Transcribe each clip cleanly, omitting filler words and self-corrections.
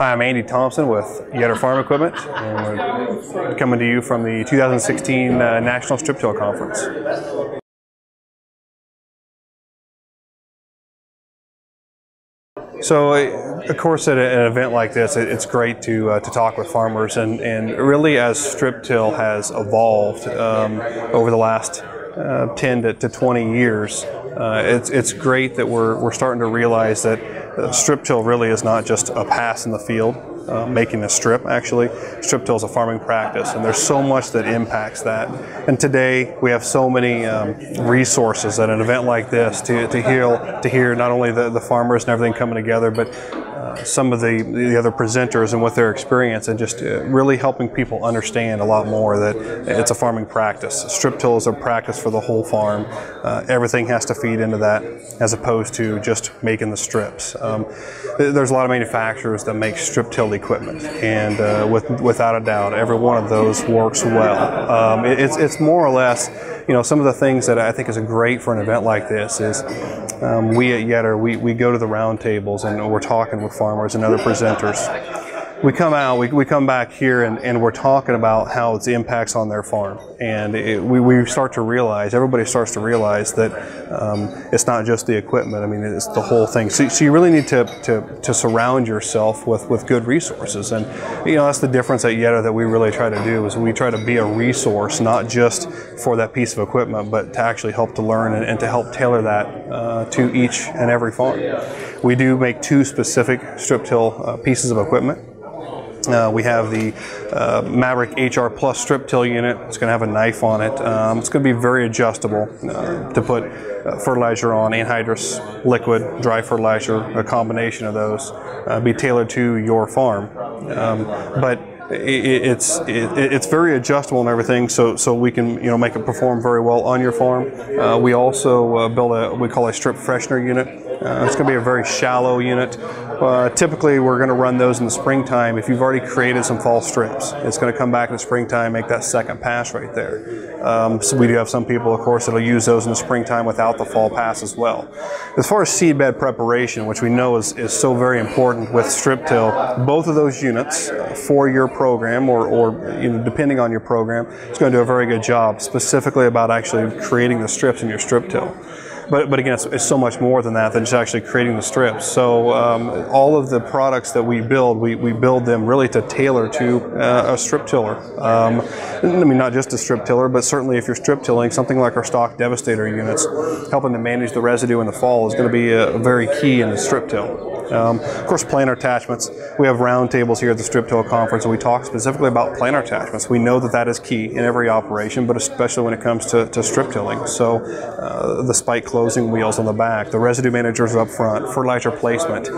Hi, I'm Andy Thompson with Hr Farm Equipment, and we're coming to you from the 2016 National Strip-Tillage Conference. So, of course, at an event like this, it's great to talk with farmers, and really as strip-till has evolved over the last 10 to 20 years, it's great that we're starting to realize that strip-till really is not just a pass in the field, making a strip. Actually, strip-till is a farming practice, and there's so much that impacts that. And today we have so many resources at an event like this to hear not only the farmers and everything coming together, but some of the other presenters and what their experience, and just really helping people understand a lot more that it's a farming practice. Strip-till is a practice for the whole farm. Everything has to feed into that, as opposed to just making the strips. There's a lot of manufacturers that make strip-till equipment, and without a doubt, every one of those works well. It's more or less, some of the things that I think is great for an event like this is we at Hr, we go to the round tables and we're talking with farmers and other presenters. We come out, we come back here, and we're talking about how it's impacts on their farm, and we start to realize, everybody starts to realize that it's not just the equipment. I mean, it's the whole thing. So you really need to surround yourself with good resources, and that's the difference at Hr that we really try to do, is we try to be a resource, not just for that piece of equipment, but to actually help to learn and to help tailor that to each and every farm. We do make two specific strip-till pieces of equipment. We have the Maverick Hr Plus strip-till unit. It's going to have a knife on it. It's going to be very adjustable to put fertilizer on, anhydrous, liquid, dry fertilizer, a combination of those, be tailored to your farm. But it's very adjustable and everything, so we can make it perform very well on your farm. We also build what we call a strip freshener unit. It's going to be a very shallow unit. Typically we're going to run those in the springtime. If you've already created some fall strips, it's going to come back in the springtime, make that second pass right there. So we do have some people, of course, that'll use those in the springtime without the fall pass as well. As far as seedbed preparation, which we know is so very important with strip-till, both of those units for your program, or depending on your program, it's going to do a very good job specifically about actually creating the strips in your strip-till. But again, it's so much more than that, than just actually creating the strips. So all of the products that we build, we build them really to tailor to a strip tiller. I mean, not just a strip tiller, but certainly if you're strip tilling, something like our stock Devastator units, helping to manage the residue in the fall is going to be very key in the strip till. Of course, planar attachments. We have round tables here at the Strip-Tillage Conference, and we talk specifically about planar attachments. We know that that is key in every operation, but especially when it comes to strip tilling. So the spike closing wheels on the back, the residue managers up front, fertilizer placement,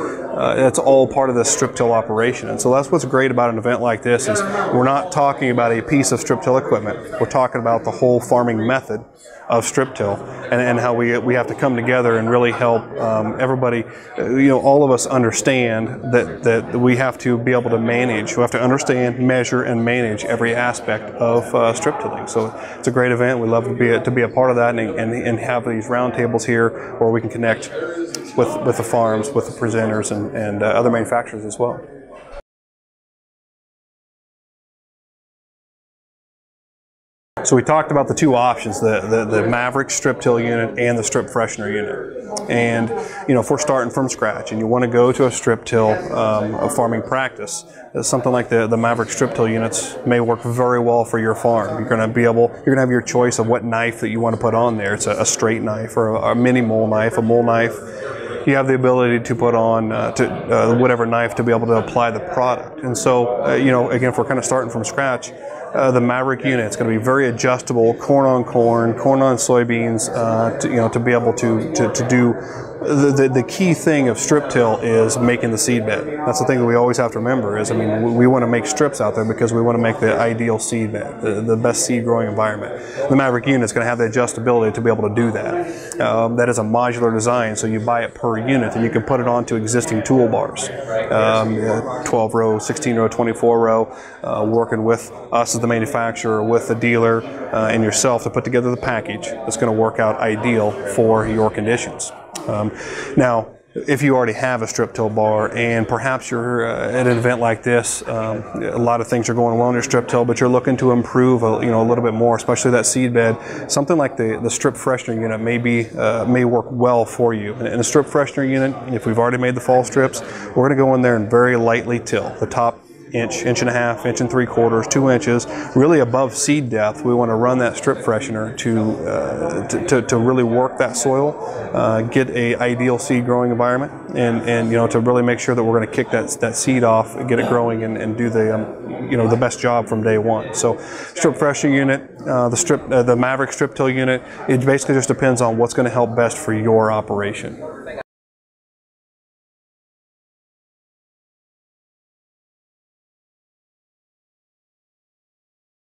it's all part of the strip-till operation. And so that's what's great about an event like this, is we're not talking about a piece of strip-till equipment. We're talking about the whole farming method of strip-till, and how we have to come together and really help everybody, all of us understand that we have to be able to manage, we have to understand, measure, and manage every aspect of strip-tilling. So it's a great event. We love to be a part of that, and have these round tables here where we can connect with the farms, with the presenters, and other manufacturers as well. So we talked about the two options, the Maverick strip-till unit and the strip freshener unit. And if we're starting from scratch and you want to go to a strip-till farming practice, something like the Maverick strip-till units may work very well for your farm. You're going to have your choice of what knife that you want to put on there. It's a straight knife, or a mini mole knife, a mole knife. You have the ability to put on whatever knife to be able to apply the product. And so, again, if we're kind of starting from scratch, the Maverick unit, it's going to be very adjustable, corn on soybeans, to be able to do. The key thing of strip-till is making the seed bed. That's the thing that we always have to remember is, we want to make strips out there because we want to make the ideal seed bed, the best seed growing environment. The Maverick unit is going to have the adjustability to be able to do that. That is a modular design, so you buy it per unit and you can put it onto existing toolbars. 12 row, 16 row, 24 row, working with us as the manufacturer, with the dealer, and yourself to put together the package that's going to work out ideal for your conditions. Now, if you already have a strip till bar and perhaps you're at an event like this, a lot of things are going well in your strip till, but you're looking to improve a little bit more, especially that seed bed. Something like the strip freshener unit may work well for you. In a strip freshener unit, if we've already made the fall strips, we're going to go in there and very lightly till the top inch, inch and a half, inch and 3/4, 2 inches, really above seed depth. We want to run that strip freshener to really work that soil, get a ideal seed growing environment, and to really make sure that we're going to kick that seed off, get it growing, and do the best job from day one. So, strip freshener unit, the Maverick strip till unit, it basically just depends on what's going to help best for your operation.